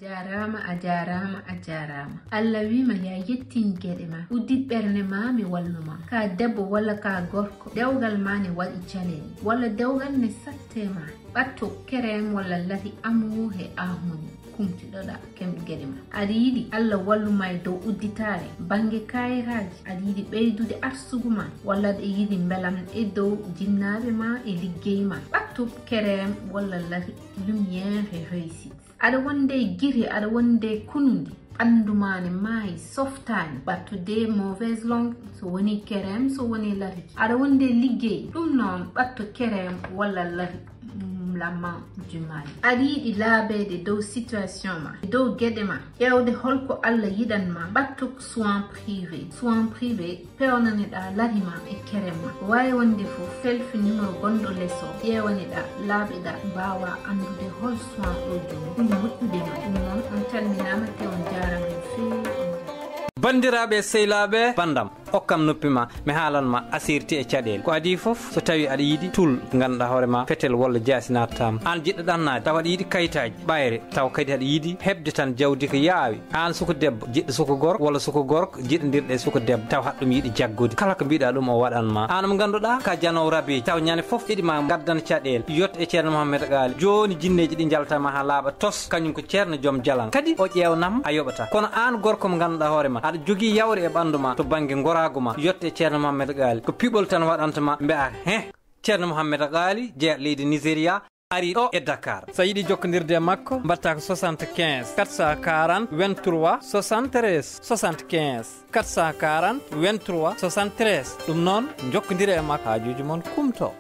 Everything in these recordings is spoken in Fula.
ajarama Allah wima ya yettin gede ma uddi berne ma mi walluma ka debbo walla ka gorko dewgal ma ne wadi challenge walla dewgal ne sattema batto kerem walla lati amu he ahuni kumtiɗoɗa kem gede ma aɗa yiɗi Allah walluma e dow udditare bange kayiraji aɗa yiɗi ɓeydude arsugu ma walla aɗa yiɗi belam e dow jinnaɓe ma e liggey ma ɓattu kerem walla lati lumiére réussite aɗa wonde giri aɗa wonde kunude ɓandumane maayi softani ɓattude mauvaise langue so woni kerem so woni lati aɗa wonde liggey ɗum noon ɓattu kerem walla lati lamma jumani aɗa yiɗi laabede dow situation ma dow gueɗe ma ƴewde holko Allah yiɗanma ɓattu soin privé pewnaneɗa larima e kerem ma wawi wonde fof selfi numéro gonɗo lesso ƴewaneɗa laaɓeɗa mbawa andude hol soin ɗo joni ɗum moƴƴudema ɗum noon on calminama te on jarama no fewi bandiraɓe sehlaɓe bandam hokkam noppima mi haalanma asirti e caɗele ko adi foof so tawi aɗa yiiɗi tul ganduɗa hoorema fetel walla jaasi nattama an jiɗɗo ɗannade taw aɗa yiiɗi kayitaji ɓayre taw kadi aɗa yiiɗi hebde tan jawdi ko yaawi an suko debbo jiɗɗo suko gorko walla suko gorko jiɗodirɗe suko debbo taw haɗɗum yiiɗi jaggude kala ko mbiɗa ɗum o waɗanma an mo ganduɗa ka janowo rabeji taw ñande foof ɗiɗima gaddan caɗele yott e ceerno Mouhamed Ghali joni jinneji ɗi jaltama ha laaɓa tos kañum ko ceerno joom jalan kadi o ƴewnam a yoɓata kono an gorko mo ganduɗa hoorema aɗa jogui yawre e ɓanduma to banggue gorago ma yotte ceerno Mouhamed Ghali ko piɓol tan waɗantama mbeya ceerno Mouhamed Ghali jeeya leydi Nigéria ari ɗo e Dakar sa yiiɗi jokkodirde e makko mbatta ko 75 440 23 73 75 440 23 73 ɗum noon jokkodire e makko hajuji moon kumto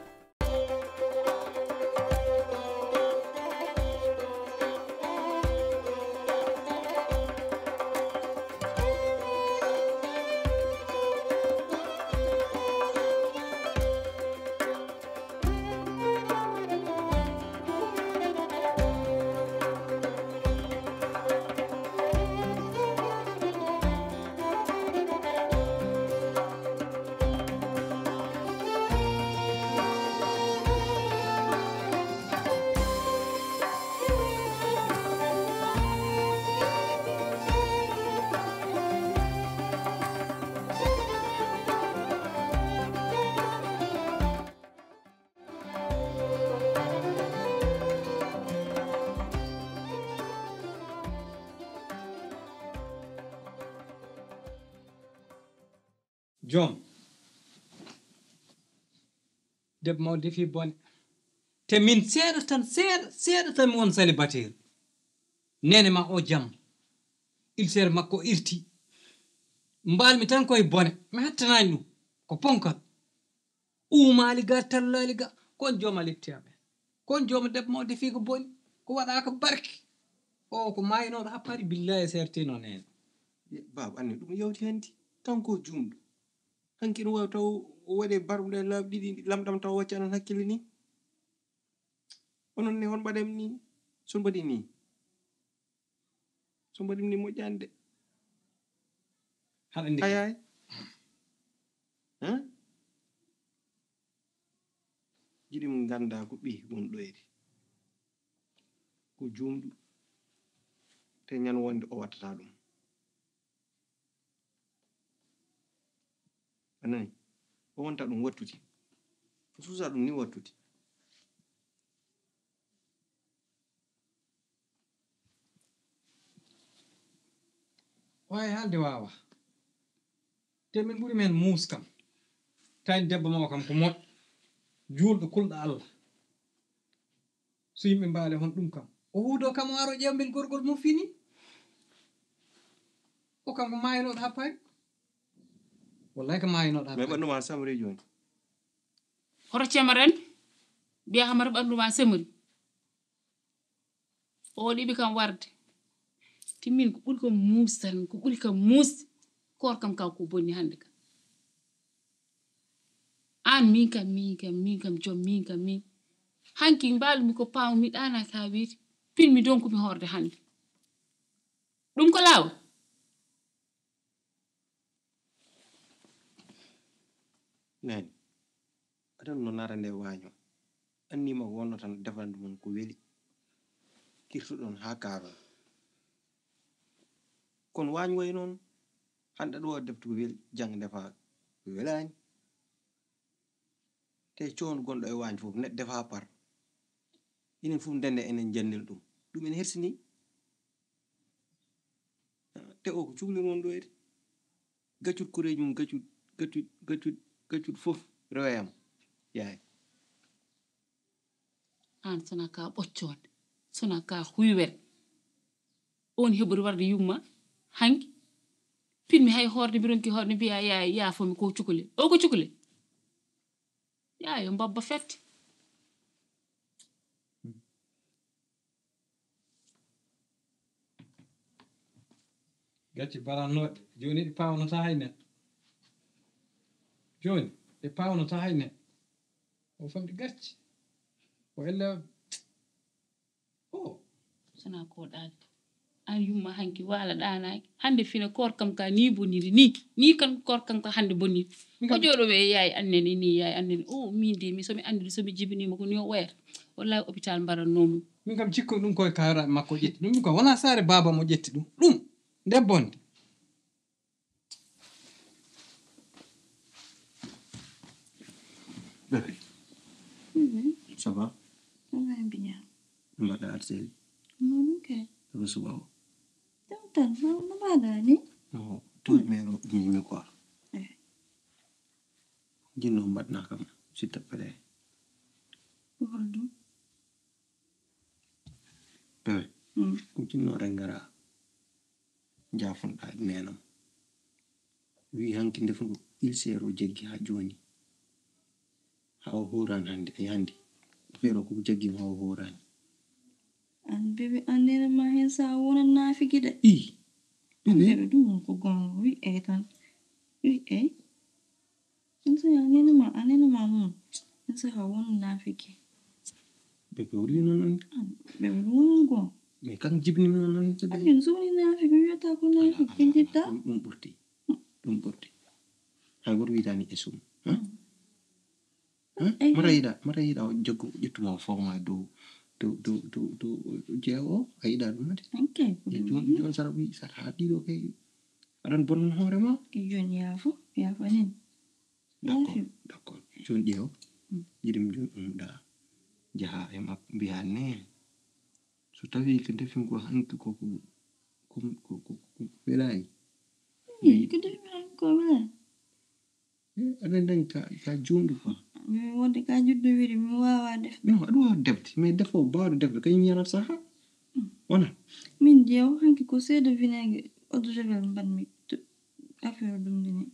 joom debbo maw defi bone te min seeɗa tan mi won célibataire nene ma o jam ulcére makko o irti mbalmi tan koye bone mi hettanani ɗum ko ponkal uumali ga tallali ga kon jooma leptiyaɓe kon jooma debbo maw defi ko boni ko waɗaka barke o ko mayinoɗo happari billahi sertino nene baba anne ɗum yawti handi kanko jumɗo hanki ɗum wawi taw o waɗe barɗe laabi ɗiɗi lamɗam taw wacci anan hakkille ni onon ne hon mbaɗem ni so mbaɗi ni so mbaɗim ni moƴƴani de haɗa ndi ayay jiɗim ganda ko ɓi gonɗo eri ko jumɗo te ñan wonde o wattata ɗum anani o wonta ɗum wattude o susa ɗum ni wattude wawi haalde wawa te min ɓuuri men muus kam tawni debbo maw kam ko moƴƴo julɗo kulɗo Allah so yimɓe mbaali hon ɗum kam o huudo kam o aro ƴewbel gorgol mum fini o kam ko mayinoɗo happari wallahi ko mayinoɗo happari mais ɓanduma samri joni hoto cemaren mbiya hamata ɓanduma semri o ɗiɓi kam warde timmin ko ɓuri kam muus tan ko ɓuri kam muus kor kam kaw ko bonni hande kam an min kam joom min kam min hanki mbalumi ko paw mi ɗana ka wiide pinmi donkumi horde hande ɗum ko lawol nani aɗan no nara nde waño annima wonno tan defande mum ko weeli kirtuɗon ha karon kon waañ way noon hande ɗo deftu wel jang defa welani te coon gonɗo e waañ fof neɗɗo defa par inen fof ndende enen jandil ɗum en hersini te o ko cuhli noon ɗo ede gaccut koreji mum gaccut fof rewayam yaay an sona ka ɓoccode sona ka huywer on heɓori warde yumma hanki pinmi hay horde mbironki horde mbiya yaay yaafomi ko cukule o ko cukule yaayo mbabba fette gacci barannoɗe joni ɗi pawnota hay neɗɗo joni ɗi pawnota hay neɗɗo o famɗi gacci o elle o sona ko ɗalde an yumma hanki wala ɗanaki hande fina korkam ka ni boniri ni kan korkam ka hande boniri o jooɗo ɓe yaay annene ni yaay annene o min de mi somi andiri somi jibinima ko ni o wayata wallahi hôpital mbarannomi min kam cikko ɗum koye kawra makko ƴetti ɗum ko wona saare baba mo ƴetti ɗum debbonde bébé ça va bien. mbaɗa arseli Ok. ɗo suba o Tan, no vada ni? to mero jimi quoi jinno mbaɗna kam s'il te plaît Holdu. bébé ko jinno rengara jafonɗa nenam wi hanki ndefugo ilsero jeggi ha joni ha o horan hande e hande fero ko jeggi ha o horani An bebe an nena ma hen sa wona nafi gida. bébé Bebe dum ko gon wi e tan. Wi e. Insa ya nena ma mun. Insa ha wona nafi ki. bébé o wi non Bebe wona gon. mais kan jibni mi non An yin so ni nafi ki yata ko nafi ki jitta. ɗum ɓurti hay goto witani e sum mara yiɗa o joggo ƴettuma o fawma dow jeewo a yiɗa ɗum ade Okay. joni sara wi sara ha ɗiɗo kay aɗan bonnan hoorema Jon yafu nin. d'accord joni ƴeew jiɗimi joni ɗumɗa jaha e makko mbiya ne so tawi ko defimi ko hanki koko welani Ko defi ko wala. aɗa dañi ka jumɗo quoi Mi wonde ka juddu wiri mi wawa def. non aɗa wawa defde mais defo bawɗo defde kañum yanata saha wona Min jeew hanki ko seedo vinaigre eau de javel mbanmi affaire ɗum dini.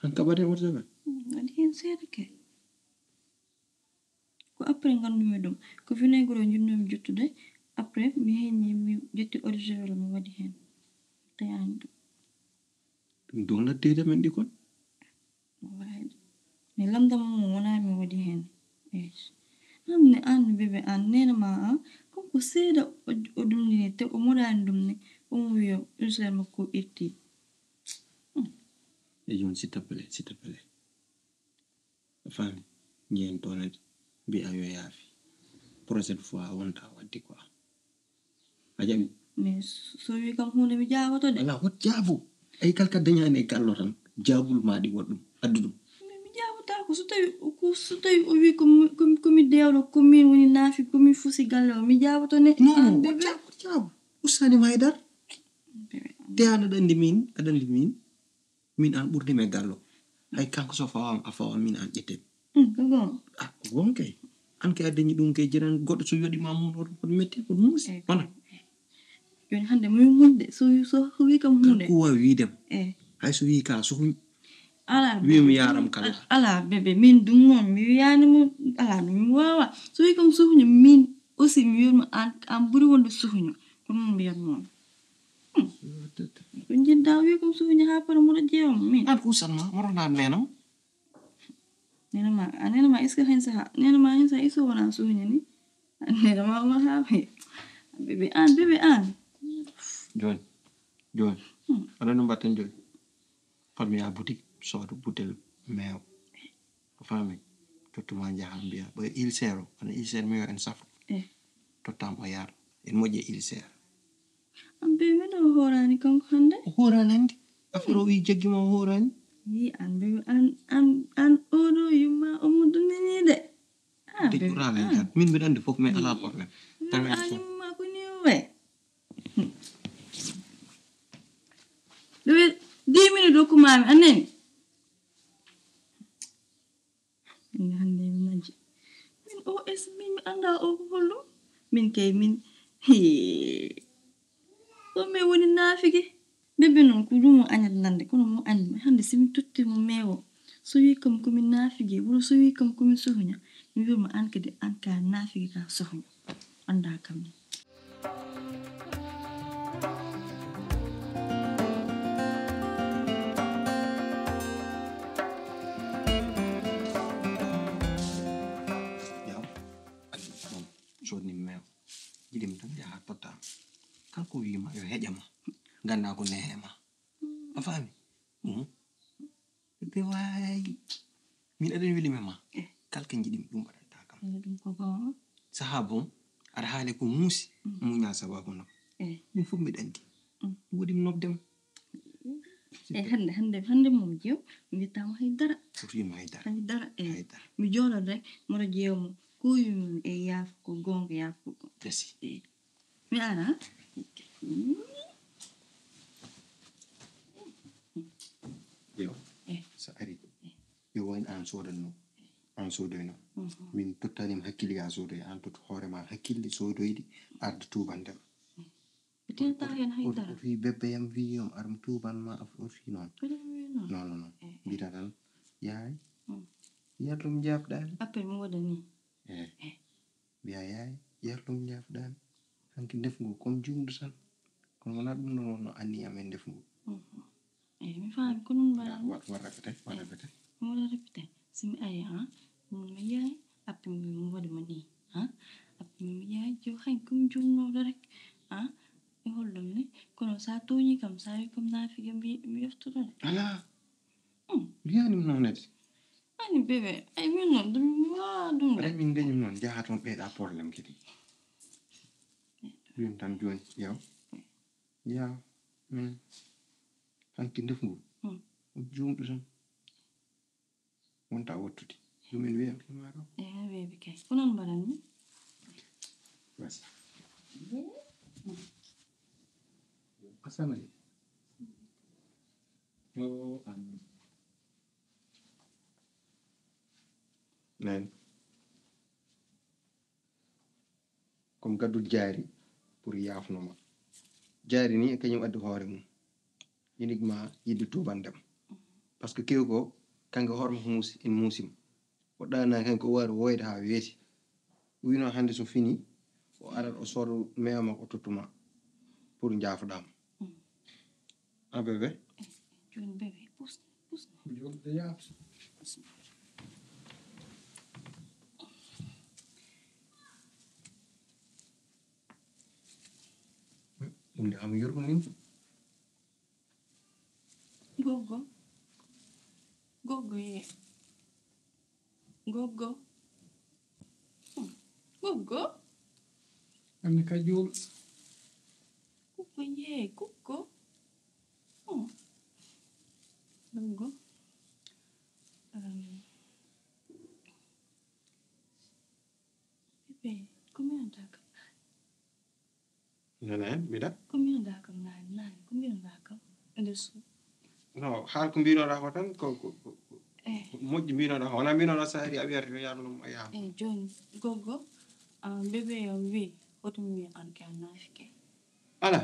tan kaɓaten oto javel Waɗi hen seeɗa ke. Ko après ngandumi ɗum ko vinaigre o jinnomi juttude après mi heññi mi ƴetti eau de javel mi waɗi hen tayani ɗum. ɗum dow naddede men ɗi kon Waɗi mi lamdama mo wona mi waɗi hen. Namne an bebe an nena ma an ko seeɗa o ɗum dini te o moɗani ɗum ni omo wiyo ulcère makko itti. e joni s'il te plaît a faami jehen tonede mbiya yo yaafi prochaine fois wonta waddi quoi a jaɓi Mais so wi kam hunde mi jawoto de. ala hot jaabu ay kalka dañani e gallo tan jaabul maɗi woɗɗum addu ɗum Mi jabata ko so tawi o wi komi dewɗo komin woni naafi komin fusi galle o mi jaboto ne. non jaabu ustanima haydar te an aɗa andi min an ɓurdimi e gallo hay kanko so fawama a fawa min an ƴetten Ko gon. ko gon kay an kay a dañi ɗum kay jiran goɗɗo so yoɗima mum oto metti ko muusi wona Joni hande mi hunde so wi kam hunde. ko wawi widem hay so wi ka suhuñ Ala wimi yaram kala ala bebe min ɗum noon mi wiyani mo ala ɗum mi wawa so wi kam suhuño min aussi mi wiyatmo an ɓuuri wonde suhuño ko noon mbiyatmo ko jidda wi kam suhuño ha para moɗo ƴeewam min an ko usanma morona nenam nenama est ce que hen saha nenama hen saha iso wona suhuño ni nenama ma ha bebe an joni aɗa no mbatten joni fami ya boutique sooda butel meew ko fami tottuma jaha mbiya ɓoye ulcère o ana ulcère mi yo en safo tottam o yaara en moƴƴe ulcère An baby me do horani kanko hande. Horanandi. Affaire o wi jaggima o horani. Yi an baby an odo yuma omudumini de. Te kuralen kan. Min mbiɗa andi fof mais ala problème. Tan An yuma ko niwe. Dewe 10 minutes do kumami anen. Min hande maji. Min OS min anda o hollo. Min kay min so me woni nafige. Bebe non ko dum anyat nande kono mo andi hande simi tutti mo mewo. So wi kam ko min nafige wuro so wi kam ko min sohnya. Mi wi mo an kede an ka nafige ka sohnya. Anda kam ni. Joni mew jidim tan ya tota kanko wima yo heƴama ganda ko nehema a faami be wayi min aɗen welimi ma kalka jiɗimi ɗum waɗanta kam Dum ko bon. saha bon aɗa haali ko muusi muña sababu no min fof mbiɗa andi woɗimi nobdema hande mom jew mi tama haydara wima haydara haydara haydara mi jola rek mo jew mo ko yum e yaaf ko gonga yaaf ko desi mi ara yo sa ari yo wayno an sodanno an sodoyno min tottanima hakkille ya sodoy an tot hoorema hakkille sodoyde arde tubandema tenta hen haydara fi bebbe yam wi yom aram tubanma o fi non non mbita tan yaay yarlum jabɗani après mo wadani mbiya yaay yarlum jabɗani hanki ndefugo comme jumdu tan kono wona ɗum ɗon wonno anni amen ndefugo mi faami ko non bala wara fete mo répété simi ay mi yaay après mi wadi ma ni après mi yaay jo hay kum jumno rek e hollum ni kono sa toñi kam sa wi kam na fi mi yoftudo ala wiyani non net ani bébé ay min non dum wa dum ay min gañum non jaha ton ɓeeɗa probléme kedi wim tan joni ya min hanki ndefugo jumɗo tan wonta wottude ɗumen wiyam kimaro bébé kay ko non baranni bas asana yo nen comme gaddu jaari pour yaafnoma jaari ni kañum addi hoore mum uniquement yidde tubandem par ce que kew ko kanko hormo muusi en muusima o ɗana kanko o wari woyde ha weeti wino hande so fini o arat o sooda meewa makko o tottuma pour jaafoɗama bébé joni bébé pus jolde yaaf ɗum de am yurmin gogo ye gogo amne ka jul gogo ye gogo gogo bébé combien d'accord nanen mbiɗa combien d'accord nani combien d'accord adesso non haal ko mbinoɗa ko tan ko moƴƴi mbinoɗa ko wona mbinoɗa sa ari a wiyata yo yarnum a yaama joni gogo bébé yam wi hotum wi an ka nafike ala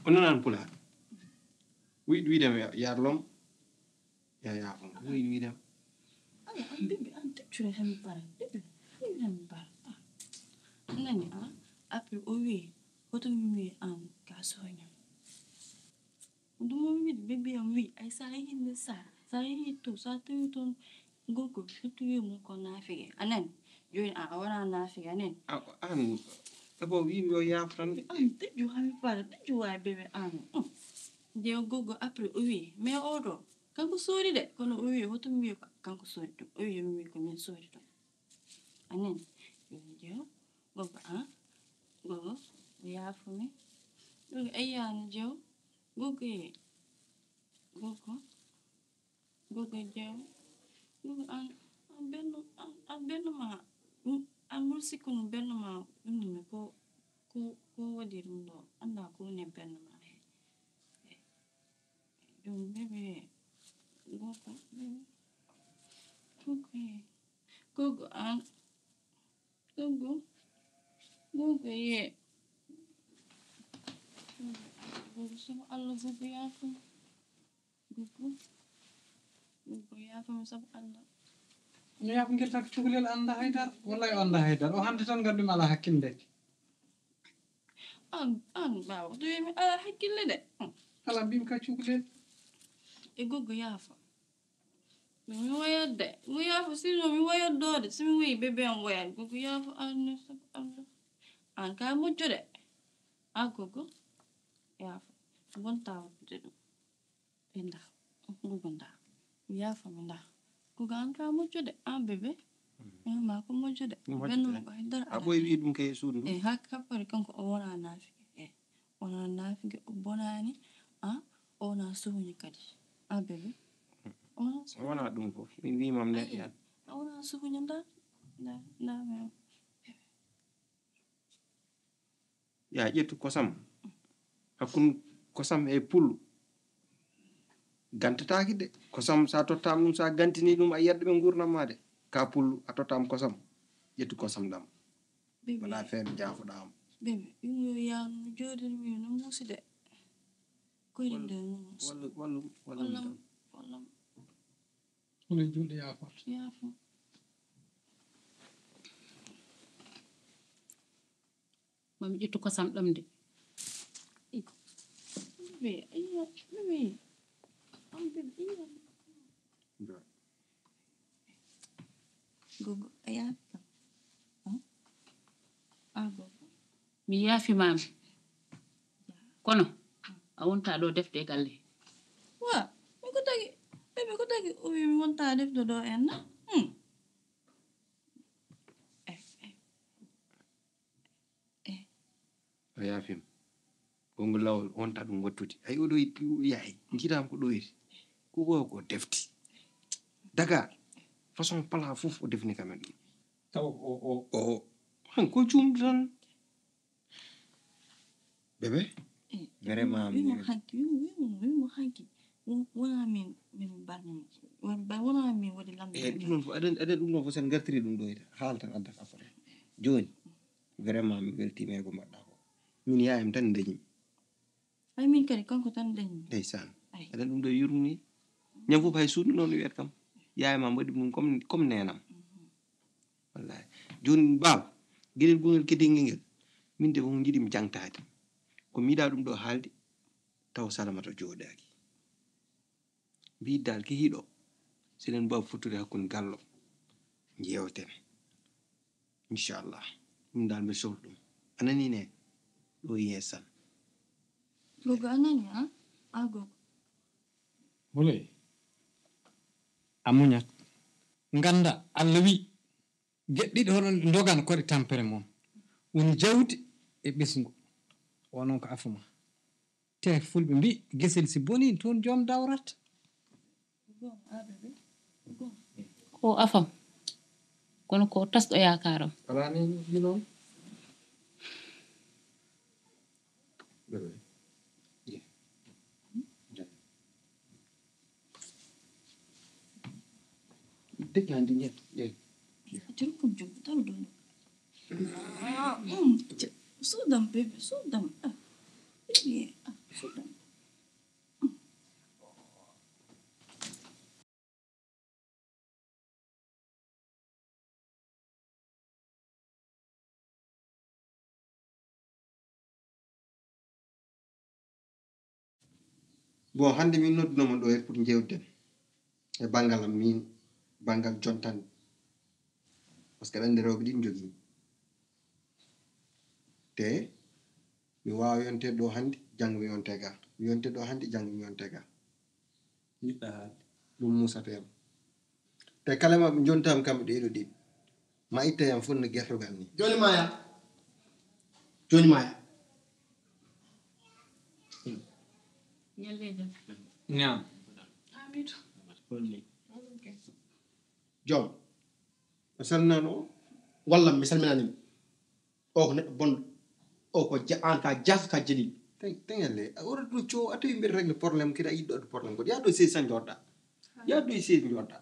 o nanan pulaar wiidem yarlom ya yaafon wiidem bébé an teccure hemi bara bébé hemi bara nani après o wi hotum wi an ka soña dum wi bébé yam wi ay sa yinde sa yi to sa tawi ton gogo fitu wi mo ko nafike anen joni wala nafike anen an ebo wimi yo yaaf tan teju hami bara teju wa bébé je gogo après o wi mais odo kanko sori de kono o wi hotum wi kanko sori to o wi mi ko min sori to anen je gogo gogo yaafumi ayaan jaw gogo jaw gogo an benn ma an mulsikun benn ma ɗum ko waɗi ɗum ɗo anda ko ne benn ma ɗum bebe gogo an gogo ye gogo sama Allah gogo yaafam gogo yaafam sama Allah mi yaafngel tak cukalel anda haydara wallahi o anda haydara o hande tan gardumi ala hakkille an bawa to yimi ala hakkille de ala mbimi ka cukalel e gogo yaafa mi wayadde mi yaafa sino mi wayaddode simi wi bebe an wayad gogo yaafa an sama Allah an ka mojjode a gogo yaafa gonta wadde ɗum ɓe nda gogo nda mi yaafa mi nda gogo an ka mojjode an bebe ma ko mojjode benno ko haydara a ɓoy wi ɗum kay suudu e happari kanko o wona naafike wona naafike o bonani ona suhuni kadi a bebe wona ɗum fof min wimam neɗɗo ona suhuni nda ya ƴettu kosam hakkun kosam e pullu gantataki de kosam sa tottama ɗum sa gantini ɗum a yiyat ɓe gurnam ma de ka pullu a tottama kosam ƴettu kosam ɗam wala feere jaafoɗama bebe yo yanu jodiri mi no musi de koyde nde wallam hule julɗe yaafo mami ƴettu kosam ɗam de gogo ayata gogo mi yaafimami kono a wonta ɗo defde galle wa mi ko tagi o wi mi wonta defde ɗo en na o yaafima gongol lawol wonta ɗum wattude hay oɗo yahay jiitama ko ɗoyti ko wowa ko defti daga façon pala fof o defni kamen ɗum taw o han ko jumɗo tan bébé vraiment wimo hanki wona min barnimi wona min waɗi lamɓe ɗum noon fof aɗen ɗum noon fof sen gartiri ɗum ɗoyta haaltan addata affaire joni vraiment mi weltima e ko mbaɗɗa ko min yayam tan dañimi ay min kadi kanko tan dañimi ndeysan aɗen ɗum ɗo yurmini ñam fof hay suudu noon wiyata kam yayama mbaɗi ɗum comme nenam wallahi joni baaba gueɗel gongel kedingel ngel min de fof jiiɗimi jangtade ko mi yiɗa ɗum ɗo haalde taw salamata jooɗaki mbi dal ki hiɗo seɗen mbawi fottude hakkude gallo jewten inchallah ɗum dal mbi sohli ɗum anani ne ɗo yeesan gogo anani a gogo hule a muñat ganda Allah wi geɗɗiɗi hoɗon dogan koɗe tampere moom woni jawdi e ɓesgu wonon ko afuma te fulɓe mbi guesel si boni toon joom dawrat ko afam kono ko tasɗo yakaram ala ni noon dëgg handi ñet jom kom jom taw ɗo sodam bebe sodam sodam bon hande min noddunoma ɗo pour jewden e banggal am min banggal jontande par ce que ɗande rewɓe ɗin jogui te mi wawa yonte ɗo hande janggo mi yonte ga mi yonte ɗo hande janggo mi yonte ga jiɗɗa haalde ɗum musatema te kala maɓe jontama kamɓe ɗo ɗiɗi ma itta yam fonno gertogal ni joni maya ñalle jam ñam amitu jom mi salminano walla mi salminanimi o ko neɗɗo bonɗo o ko an ka jas ka jeli teŋelle ora ɗo co a tawi mbiɗa règle probléme kadi a yiɗɗo ɗo probléme kodi yaa ɗo sesi tan jodɗa yaa ɗo sesi jodɗa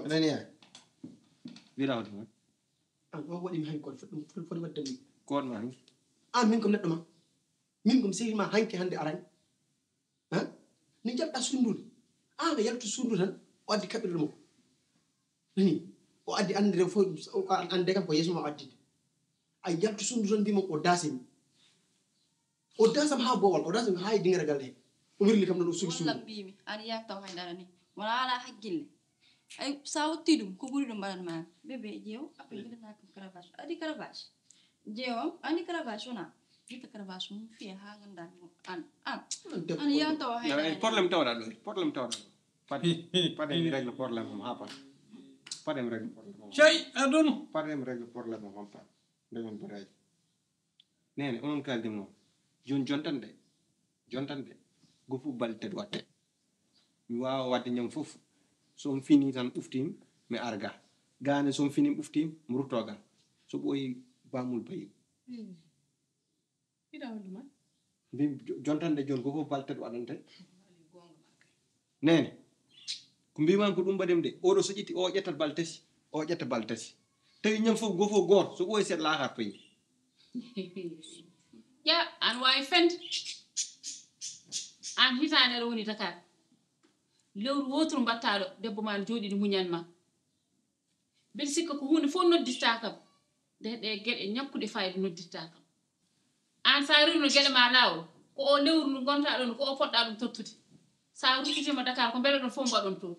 anani yaay wirawde ma an o waɗimi hanki koto foti waddemi goɗma hanki an min kom neɗɗo ma min kom sehima hanki hannde arani ni jaɓɗa sundude an a yalto sundu tan o addi kaɓirɗe makko nani o addi andire fo ande kam ko yeesoma o addide a yalto sundu tan mbimo o dasimi o dasam ha bowal o dasami ha e dingere gal he o wirli kam ɗon o sugi sundu labbimi an yak taw haydara ni wala ala hakkille ay sa wotti ɗum ko ɓuri ɗum mbaɗan man bébé ƴeew après mbiɗana kam cravache adi cravache ƴeewam andi cravache wona jitta cravache mum fiya ha gandani mo an yan taw haydara probléme tawɗa ɗo probléme tawɗa ɗo paɗemi règle probléme om ha pat paɗemi règle probléme om cey aɗon paɗemi règle probléme om ham pat ndemen boɗaji nene onon kaldi moom jontan de go fof balɗe tati watte mi wawa wadde ñam fof somi fini tan ɓuftim mi arga gane somi fini ɓuftim mi ruttogal so ɓooyi bamul bayi mbimi jontande joni ko fof balɗe tati waɗante nene ko mbiman ko ɗum mbaɗemi de oɗo so ƴetti o ƴettat balɗe tati o ƴetta balɗe tati tawi ñam fof go fof goto so ɓooyi seeɗa laakar payi ya an wawi fende an hitande aɗa woni Dakar lewru woturu mbattaɗo debbo ma jooɗi ni muñan ma mbeɗa sikka ko hunde fof nodditta kam nde ɗe gueɗe ñakkuɗe fayida nodditta kam an sa rino gueɗe ma lawol ko o lewru ndu gonta ɗon ko o poɗɗa ɗum tottude sa ruttitima Dakar ko beele ɗon fof mbaɗon toon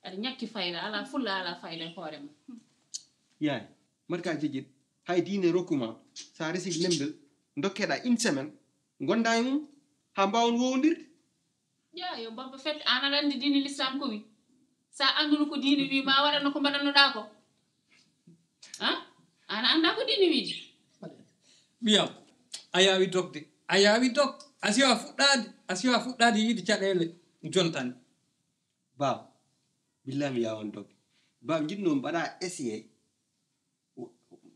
aɗa ñakki fayida ala fulla ala fayida e hoore ma yaay matka jejjit hay diine rokkuma sa resi lembel dokkeɗa une semaine gonda e mum ha mbawon wowdirde ya yo baba fette an aɗa andi diine l'islam ko wi sa anduno ko diine wi ma waɗanno ko mbaɗannoɗa ko an anda ko diine wiide ɓiyam a yawi dogde a yawi dog a siwa fuɗɗade yiide caɗele jontani baw billahi mi yawan dogge baw jiɗno mbaɗa essayé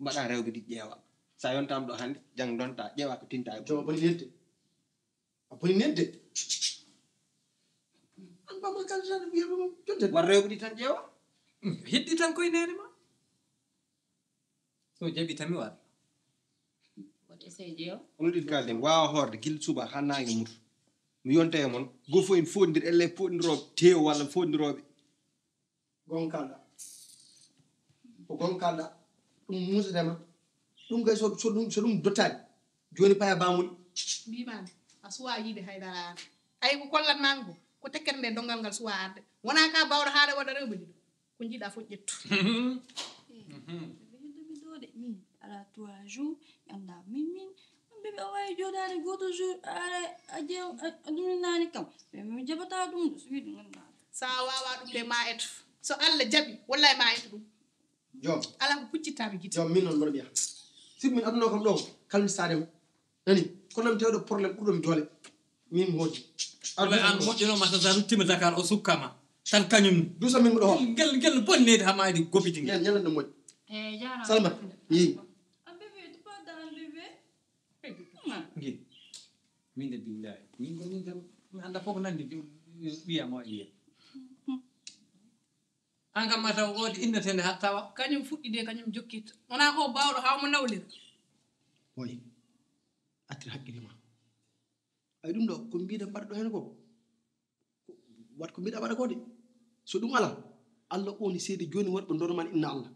mbaɗa rewɓe ɗi ƴeewa sa yontama ɗo hannde jang donta ƴeewa ko tinta e boni nedde a boni nedde an bama kaltata wiyaɓe mum jonte war rewɓe ɗi tan ƴeewa heddi tan koye nene ma so jaɓi tan mi waɗa waɗa essayé ƴeewa ono ɗiɗi kalden wawa horde guila suba ha nangue mutu mi yonta e moon go fo en foɗidir elle foɗidiroɓe tew walla foɗidiroɓe gon kalɗa ko gon kalɗa ɗum musatema ɗum kay so ɗum dottani joni paya bamuli mbimami a suwa yiide haydara an ay ko kollatnami ko ko tekkere nde dongal ngal suwa arde wona ka bawɗo haade waɗa rewɓe ɗiɗo ko jiiɗa fof ƴettu heddomi ɗo de min ala 3 jours anda min bébé a wawi joɗade goto jour ara a ƴeew a ɗumninani kam mi jaɓata ɗum ɗo so wi ɗum ganda sa wawa ɗum de ma eto so Allah jaɓi wallahi ma eto ɗum jom ala ko puccittami guite jom min noon mboɗo mbiya siko min adduno kam ɗo kalmitadema nani kono mi tewɗo probléme ɓurɗomi doole min mi hooti aɗa an moƴƴinoma tan sa ruttima Dakar o sukkama tan kañum dusa min mboɗo hoota gel bonnede ha maydi gobiti ngel ñalande moƴƴi e jarama salmat yi a bébé tu pas dans bébé ngel min de billahi min ko min tan mi anda fof ko nandi ɓiyam o yiya an kam ma taw ode innetende ha tawa kañum fuɗɗi de kañum jokkitta wona ko bawɗo hawmo nawlira oy attir haqqille ma ay ɗum ɗo ko mbiɗa mbaɗa ɗo hen ko wat ko mbiɗa waɗa ko de so ɗum ala Allah oni seedi joni wonɓe dorman inna Allah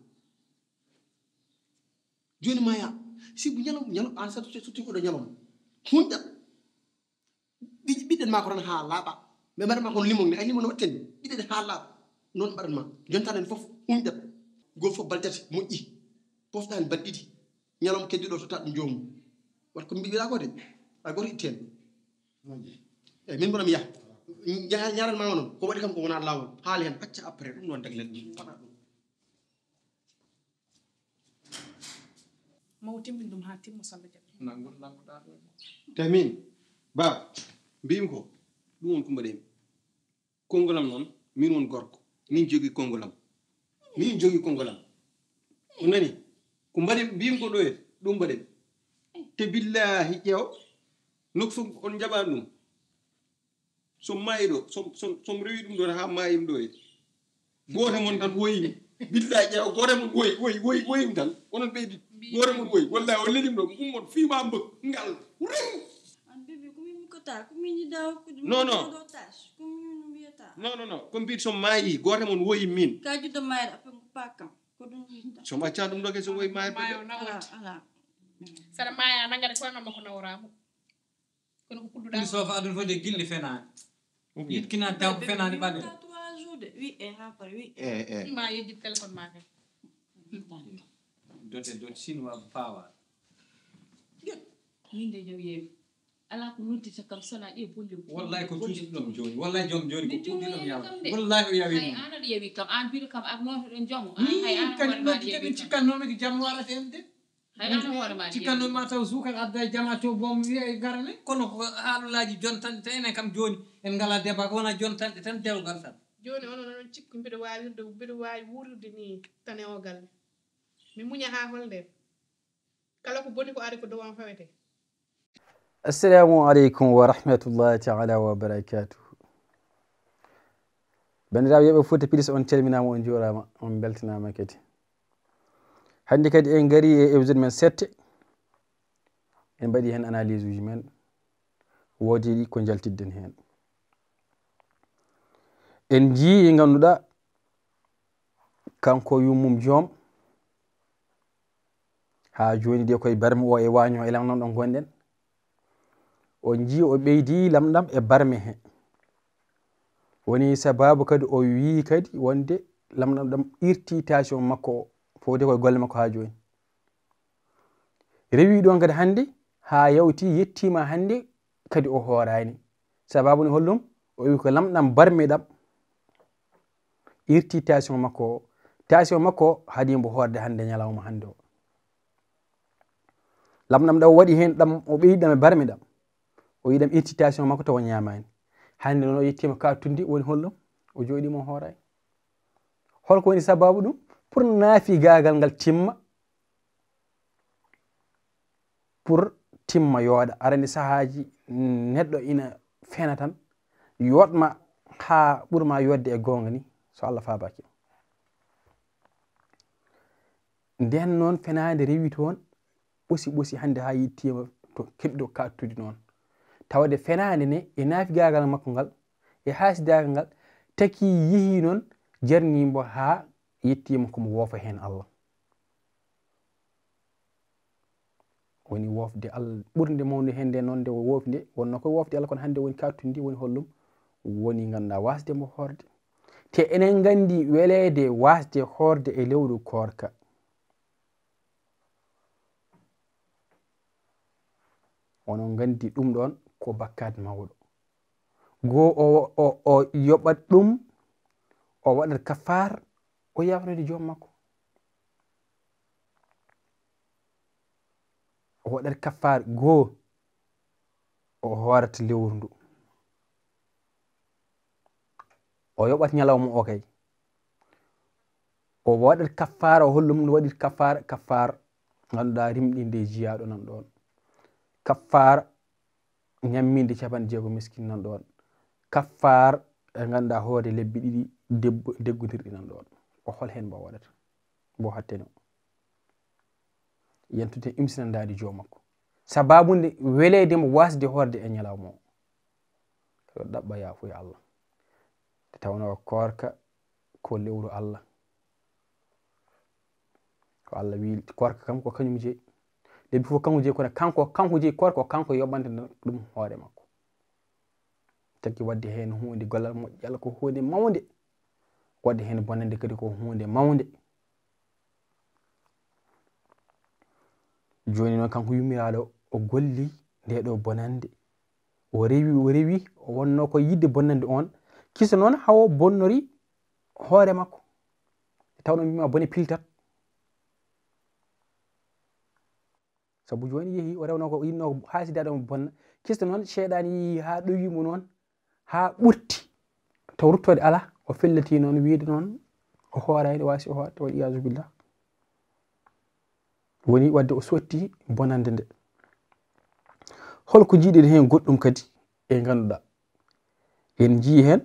joni maya sibu ñalom an sa sutti oɗo ñalom hunƴat ɓiɗɗen ma ko tan ha laaɓa ɓe mbaɗatma kono limon ne ay limon watten ɓiɗɗen ha laaɓa noon mbaɗatma jontanen fof hunƴat gol fof baltati moƴƴi pofɗani balɗiɗi ñalom keddiɗo tota ɗum jomum wat ko mbiɗa ko de ay goto ittien eyyi min mboɗomi yaha ñaaral ma non ko waɗi kam ko wona lawol haali hen acca après ɗum noon deglen ɗum faɗa ɗum maw timmin ɗum ha timmo salla jaɓi nangoɗa te min ba mbimi ko ɗum won kumbaɗemi kongolam noon min won gorko min jogui kongolam o nani ko mbaɗi mbimi ko ɗoye ɗum mbaɗemi te billahi ƴeew nokku on jaɓani ɗum som maayi ɗo som rewi ɗum ɗon ha maayim ɗo e goto mon tan woyimi billahi ƴeew goto mon woyimi tan onon ɓeydi goto mon woyi wallahi o lelim ɗo ummon fima mbëg ngal non ko mbiɗ som maayi goto mon woyi min som acca ɗum ɗo ke so woyi maayi saɗa maya nangade koyngamma ko nawramo kono ko pudduɗa sofa adun fode gilli fenani yitkina taw ko fenani ɓaɗe ma yejjit téléphone ma kay dote chinois fawa min de jaw yewi ala ko noddita kam sona ɗe bolle wallahi ko tuuti ɗum joni wallahi joom joni ko tuuti ɗum yaw wallahi o yawi ay an aɗa yewi kam an biɗo kam ak noto ɗen joomo hay an kadi noddi kadi cikkannomi ko jam warata en de hay an hoore ma cikkannomi ma taw suukar adda e jama to bom wiya e garane kono ko haalulaji jontanɗe enen kam joni en ngala débat ko wona jontanɗe tan dewgal tan joni onon onon cikku mbiɗo wawi wuurde ni tan e o galle mi muña ha holde kala ko boni ko ari ko dowam fawete. Assalamu alaikum wa rahmatullahi ta'ala wa barakatuh. Bandiraɓe yeɓe Fouta Pilis on calminama on jurama on beltanama kadi. Hande kadi en gari e épisode men 7 en mbaɗi hen analyse uji men woodi ko jaltidden hen. En jii ganduɗa kanko yummum joom ha joni de koye barme o e waño e lamɗam ɗon gonɗen on jii o ɓeydi lamɗam e barme he woni sababu kadi o wi kadi wonde lamɗam ɗam irti tension makko o fowde koye golle makko ha joni rewi ɗon kadi hande ha yawti yettima hande kadi o hoorani sababu ne hollum o wi ko lamɗam barme ɗam irti tension makko haadimbo horde hande ñalawma hande o lamɗam ɗam waɗi hen ɗam o ɓeydi ɗam e barme ɗam o yiɗam irtitation makko taw ñamani hande noon o yettima kattude woni hollum o jooɗimo hoorani holko woni sababu ɗum pour naafi gagal ngal timma yooɗa arande sahaji neɗɗo ina fena tan yoɗma ha ɓurma yodde e gonga ni so Allah faabaki nden noon fenade rewi toon ɓosi hande ha yettima to keɓɗo kattude noon tawde fenade ne e naafi gagal makko ngal e haasidagal ngal taki yeehi noon jarnimo ha yettima komo woofa hen Allah woni wofde Allah ɓurde mawde hen nde noon nde o woofi nde wonno koye wofde Allah kono hande woni kattude ndi woni hollum woni ganduɗa wasde mo horde te enen gandi welede wasde horde e lewru korka onon gandi ɗum ɗon ko bakkat mawɗo goo o yoɓat ɗum o waɗat kafar o yafnode joom makko o waɗat kafar goo o hoorata lewru ndu o yoɓat ñalawma o kay o waɗat kafara o hollum no waɗir kafar ganduɗa rimɗinde jiyaɗo nan ɗon kafar ñamminde capan jeego miskin nan ɗon kafar e ganduɗa hoore lebbi ɗiɗi deggodirɗi nan ɗon o hol hen mbo waɗata mbo hatteno yentude imsinandade joomakko sababude weledemo wasde horde e ñalawma o o ɗaɓɓa yaafuya Allah te tawno korka ko lewru Allah ko Allah wi korka kam ko kañum jeeyi lebbi fof kanko jeeyi kono kanko jeeyi korka ko kanko yoɓante ɗum hoore makko tagui wadde hen hunde gollal moƴƴi Allah ko hunde mawde wadde hen bonande kadi ko hunde mawde joni noon kanko yummiraɗo o golli nde ɗo bonande o rewi o wonno ko yidde bonnande on kisa noon hawo bonnori hoore makko tawno mbima bone piltat sabu joni yeehi o rewno ko yinno haasidade mo bonna kisa noon sheeɗani yi ha ɗowimo noon ha ɓurti taw ruttode ala o felliti noon wiide noon o hoorani wasi o hoorta wal iyasu billah woni wadde o sotti bonande nde holko jiiɗen hen goɗɗum kadi e ganduɗa en jii hen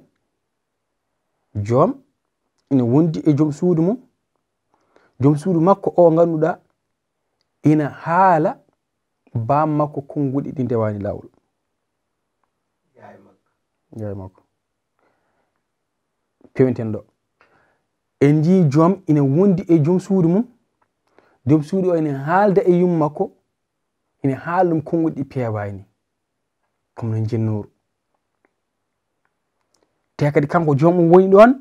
joom ina wondi e joom suudu mum joom suudu makko o ganduɗa ina haala bam makko konguɗi ɗi ndewani lawol yaye makko pewenten ɗo en jii joom ina wondi e joom suudu mum joom suudu o ina haalda e yum makko ina haala ɗum konguɗi ɗi pewani comme no jennoru te kadi kanko joomum woni ɗon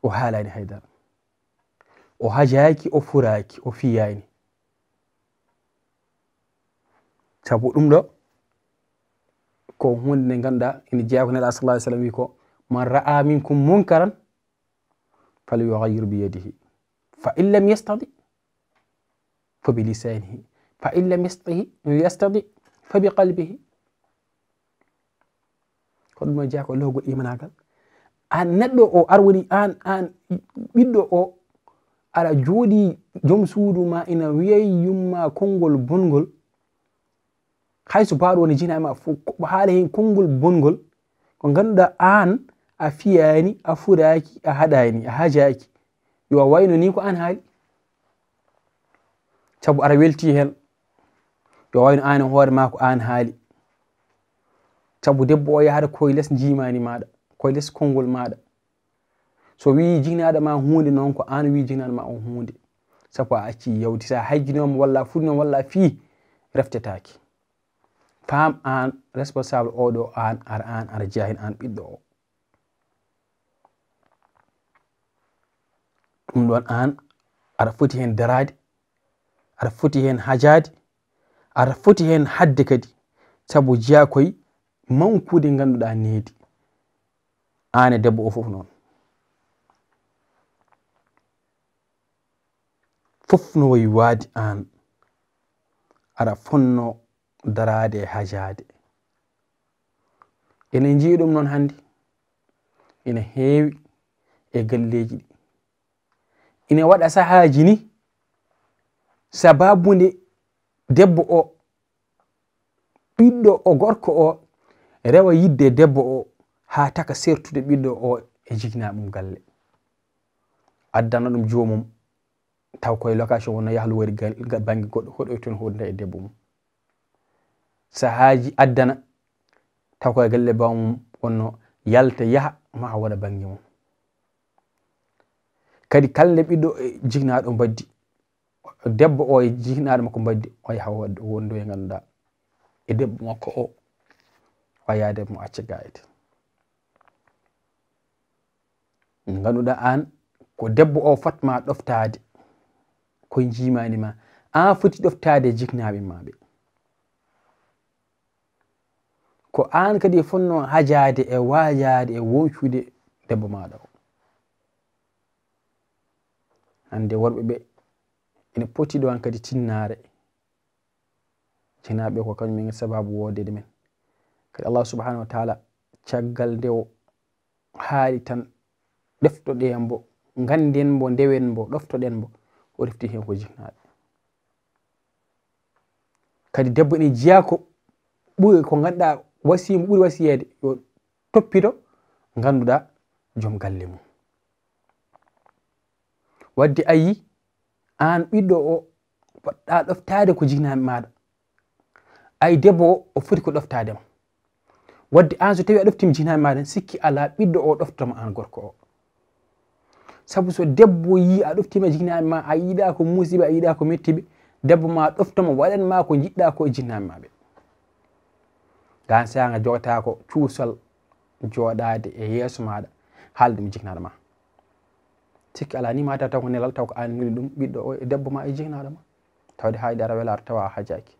o haalani haydara o hajaki o furaki o fiyani sabu ɗum ɗo ko hunde nde ganduɗa ina jeeya ko neɗɗo sallallahu alaihi wasallam wi ko man ra'a minkum munkaran falyughayyir bi yadihi fa in lam yastati fa bi lisanihi fa in lam yastati fa bi qalbihi ko ɗum jeeya ko lowgol imanagal an neɗɗo o arwoni an ɓiɗɗo o aɗa jooɗi joom suudu ma ina wiyay yumma konngol bongol hayso baaɗo woni jina ma fof haala hen konngol bongol ko ganduɗa an a fiyani a furaki a haɗani a hajaki yo wayno ni ko an haali sabu aɗa welti hen yo wayno an hoore ma ko an haali sabu debbo o yahata koye less jimani maɗa koye less konngol maɗa so wi jignaɗo ma hunde noon ko an wi jignaɗo ma on hunde sabu a acci yawti sa hajjinoma walla fuɗinoma walla fi reftetaki fam an responsable oɗo an aɗa jeeya hen an ɓiɗɗo o ɗum ɗon an aɗa foti hen darade aɗa foti hen hajade aɗa foti hen hadde kadi sabu jeeya koye mankude ganduɗa needi an e debbo o fof noon fof no wayi waadi an aɗa fonno darade e hajade enen jii ɗum noon hande ina heewi e galleji ɗi ina waɗa sahaji ni sababude debbo o ɓiɗɗo o gorko o rewa yidde debbo o ha taka sertude ɓiɗɗo o e jignaɓum galle addana ɗum jomum taw koye location wonno yahluwori banggue goɗɗo hoɗoyton hunde e debbo mum sahaji addana taw koye galle bawmum wonno yalta yaaha ma waɗa banggue mum kadi kalde ɓiɗɗo e jignaɗo baddi debbo o e jignaɗo makko baddi o yaha wondo e ganduɗa e debbo makko o wayade mo acca gayete ganduɗa an ko debbo o fatma ɗoftade koye jimani ma an foti ɗoftade jignaɓe maɓe ko an kadi fonno hajade e wajade e woncude debbo maɗa o hande worɓe ɓe ina poti ɗon kadi tinnare jinaɓe ko kañum sababu wodede men kadi Allah subhanahu wa ta'ala caggal nde o haali tan ɗeftoɗen mbo ganden mbo ndewen mbo ɗoftoɗen mbo o refti hen ko jignaɓe kadi debbo ene jeeya ko ɓuri ko ganduɗa wasi mo ɓuri wasiyede yo toppito ganduɗa joom galle mum wadde ayi an ɓiɗɗo o poɗɗa ɗoftade ko jignaɓe maɗa ay debbo o foti ko ɗoftadema wadde an so tawi a ɗoftima jignaɓe maɗa sikki ala ɓiɗɗo o ɗoftoma an gorko o sabu so debbo yi a ɗoftima jignaɓe ma a yiiɗa ko musiba a yiiɗa ko mettiɓe debbo ma ɗoftoma waɗanma ko jiɗɗa ko e jignaɓe maɓe gan saga jogata ko cuusal joɗade e yeeso maɗa haalde mi jignaɗo ma sikki ala ni mata taw ko nelal taw ko an woni ɗum ɓiɗɗo o e debbo ma e jignaɗo ma tawde haydara welare tawa hajaki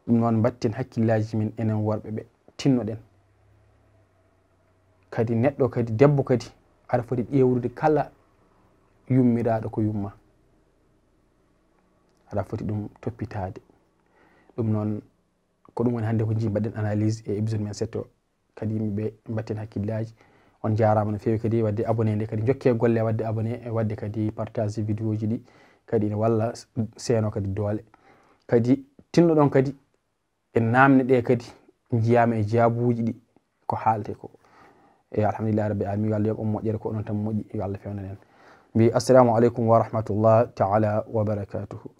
ɗum noon batten hakkillaji men enen worɓe ɓe tinnoɗen kadi neɗɗo kadi debbo kadi aɗa foti ƴewrude kala yummiraɗo ko yumma aɗa foti ɗum toppitade ɗum noon ko ɗum woni hannde ko jimbaɗen analyse e épisode men setto kadi yimɓeɓe mbatten hakkillaji on jarama no fewi kadi wadde abonné nde kadi jokke golle wadde abonné e wadde kadi partage vidéo ji ɗi kadi ene walla seeno kadi doole kadi tinnoɗon kadi e namne ɗe kadi jiyama e jaabuji ɗi ko haalte ko e alhamdulillah rabbi alamin yo Allah yoɓ on moƴƴere ko onon tan moƴƴi yo Allah fewnan en mbi assalamu aleykum wa rahmatullah taala wa barakatuhu